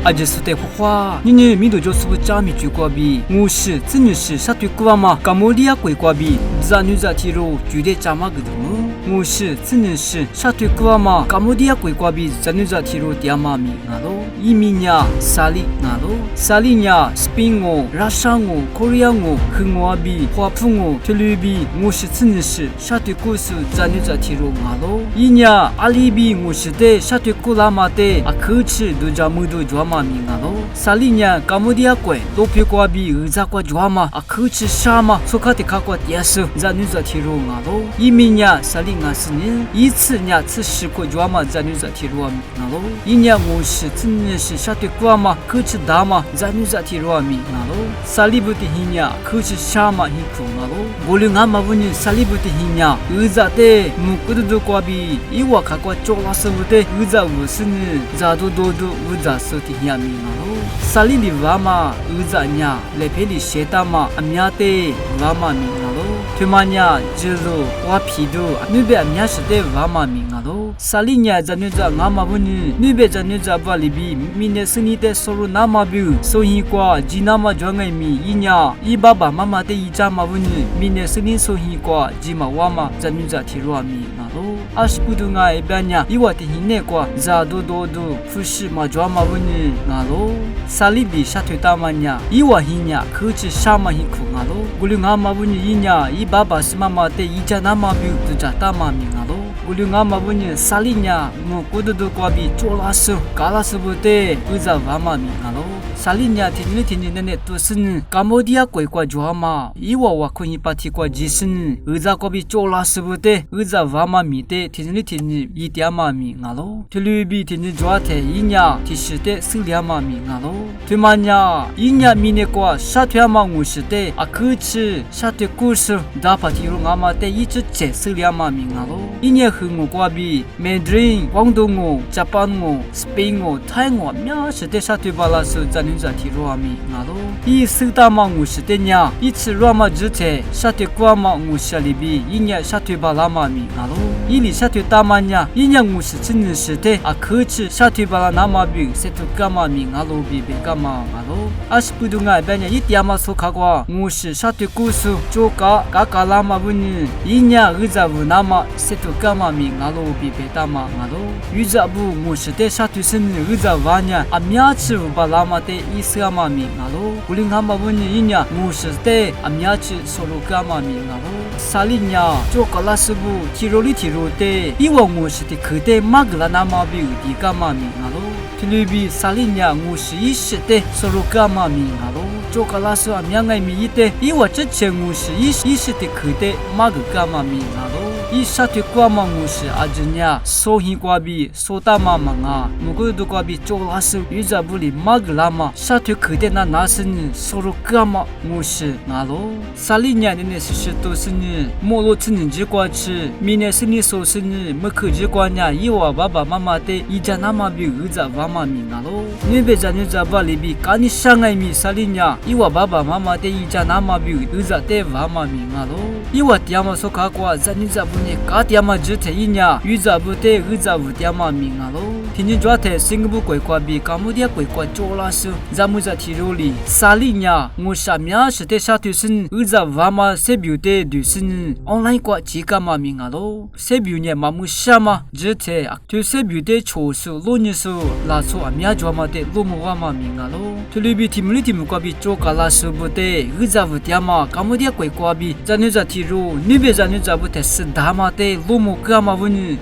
阿杰苏得花，你米多就是不加米去过比，我是真的是啥对过嘛？卡莫利亚贵过比，咱女在提路绝对加嘛个的么？我是真的是啥对过嘛？卡莫利亚贵过比，咱女在提路点嘛米那咯，移民呀，沙利那咯，沙利呀，斯宾哦，拉沙哦，科里亚哦，很我比，华普哦，特鲁比，我是真的是啥对过是咱女在提路那咯，伊呀，阿里比我是的啥对过啦嘛的，阿可吃都加木都抓嘛米那咯，沙利呀，卡莫利亚贵，都别过比，日子过抓嘛，阿可吃啥嘛，说卡的卡过点数，咱女在提路那咯，移民呀，沙利俺是呢，一次呀，次十过抓嘛，咱女在提路那咯，伊呀，我是真的是啥对过嘛，可吃大嘛，咱女在提路米那咯，沙利不的伊呀，可吃啥嘛，伊苦那咯，我俩俺嘛不呢，沙利不的伊呀，日子的，木过的过比，伊我卡过做拉手不的，日子不是呢，咋都日子手的伊呀米那咯，沙利的娃嘛，日子呀，来陪你写大嘛，阿米亚的娃嘛米那咯，对嘛呀，知道我皮都，你别阿米亚是的娃嘛米那咯，沙利呀，咱女在俺嘛不呢，你别咱女在巴里比，明年生你的收入那么比，所以过，今那么装爱米，一年，一爸爸妈妈的一家嘛不呢，明年生你所以过，今嘛我嘛，咱女在提罗米那咯，阿是不懂爱别人，伊我的hin内过，咋都，不是嘛装嘛不呢那咯，沙利比下推大嘛呀，伊我hin呀，可是啥嘛辛苦那咯，我俩俺嘛不呢一年，一爸爸是妈妈的一家那么比，都家大嘛米那咯。我俩俺嘛不呢，沙利呀，我过得过比做拉手，搞拉手不得，不咋娃嘛米那咯。沙利呀，天天的都是呢，卡莫迪亚贵过做嘛，伊我可以把提过几十呢，不咋过比做拉手不得，不咋娃嘛米的，天一点嘛米那咯。特鲁比天天做的，一年提十的十两嘛米那咯。对嘛呀，一年米呢过啥推嘛50的，啊可吃啥推故事，打把提罗俺嘛的一直接十两嘛米那咯。一年和我过比，美国、广东哦、日本哦、Spain哦、泰哦，苗是的啥推巴拉手咱女在提罗米那咯。一十大嘛50的呀，一次罗嘛之前啥推过嘛50里比，一年啥推巴拉嘛米那咯。一里啥推大嘛呀，一年50真的是的，啊可吃啥推巴拉那嘛比，是推干嘛米那咯比干嘛那咯。阿是不懂爱别人一点嘛说卡过，50啥推故事，就嘎啦嘛不呢，一年日子不那么是推干嘛米那咯比大嘛那咯。日子不50的啥推是呢，日子晚呀，啊苗吃不巴拉嘛的意思嘛米那咯。我俩俺嘛不呢一年50的啊苗吃收入干嘛米那咯。沙利呀，就嘎啦是不提罗的，以往50的可得马格拉那么比的干嘛米那咯。特鲁比沙利呀，50的收入干嘛米那咯。就卡拉说明爱米的，以我之前50的可得马个干嘛米那咯。一啥推过嘛50阿真呀，收hin过比收大嘛嘛啊，如果都过比就拉手，遇着不离马个啦嘛，啥推可得那是呢，收入干嘛50那咯。沙利年的是都是呢，莫罗吃人只过吃，明年是你说是呢，没可只过呢，以我爸爸妈妈的一家那么比遇着娃嘛米那咯。你别在你这巴里比，看你上爱米沙利年。以我爸爸妈妈的一家那么比日子的娃嘛米那咯，以我爹妈说卡过，在你这不呢，卡爹妈只听一年，日子不的日子不爹妈米那咯，天天抓的新不贵过比，卡莫的贵过做拉手，咱们在提罗里，沙利年我下面是的啥推生，日子娃嘛是比的推生，online过几个嘛米那咯，是比呢嘛木下嘛，只听推是比的छो数，罗尼数拉数阿面抓嘛的罗木娃嘛米那咯，推里比提姆过比。做卡拉手不得，日子不点嘛，卡莫的贵过比，咱女在提路，你别咱女在不得是大嘛的，路木干嘛不呢？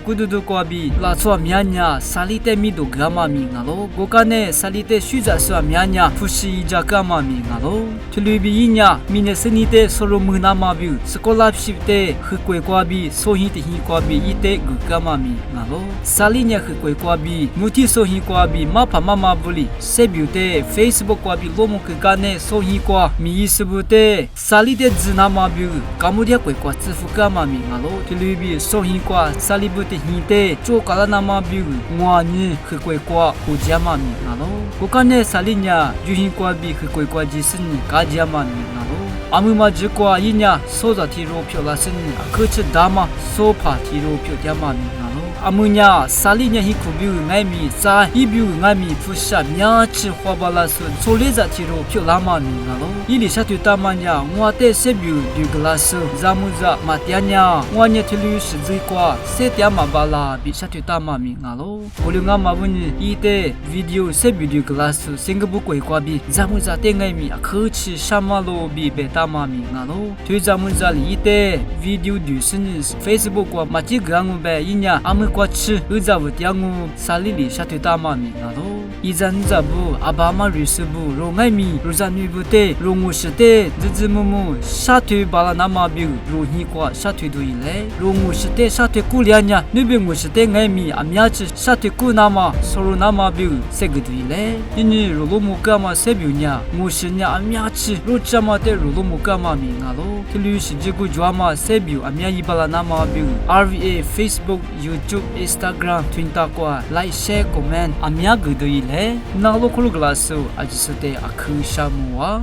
我都过比，拉错面呀，沙里的米都干嘛米那咯？我看呢，沙里的水在说面呀，不是一家干嘛米那咯？特别比一呀，明年生你的收入没那么比，是过来是的，很贵过比，所以的很过比，一的个干嘛米那咯？沙里呢很贵过比，目的所以过比，妈爸妈妈不离，是比的 Facebook 过比，罗木个干呢，所以过米是不的，沙里的字那么比，干么的贵过支付干嘛米那咯？特别比所以过沙里不的。hinte cho kala nama biu ngwani khkoi kwa ujama mi ngalo kokane salinya juhin kwa bi khkoi kwa jisin ka jama mi ngalo amuma jikwa yinya soza tiro pyo lasin akche dama sopa tiro pyo jama mi ngalo amunya salinya hikubiu ngaimi sa hibiu ngami pusha myachi hwabalasu soleza tiro pyolama mingalo ili shatu tamanya ngwate sebiu du glasu zamuza matianya ngwanya tilu shizikwa setyama bala bi shatu tama mingalo olunga mabuni ite video sebiu du glasu singabu koi kwabi zamuza tengaimi akhuchi shamalo bi betama mingalo tu zamuza ite video du sinis Facebook kwa machi gangu be yinya amukwa chi uzavu tiangu salili shatu tama mingalo izanzabu abama risubu rongaimi rozanubute rongushite zizimumu shatu balanama biu rohi kwa shatu duile rongushite shatu kulianya nubengushite ngaimi amyachi shatu kunama soronama biu seguduile yini rolomukama sebiunya ngushinya amyachi rochamate rolomukama mingalo kilushi jigu jwama sebiu amyayi balanama biu RVA Facebook YouTube Instagram Twitter kwa like share comment amya guduile nalo kulu glasu ajisute akushamuwa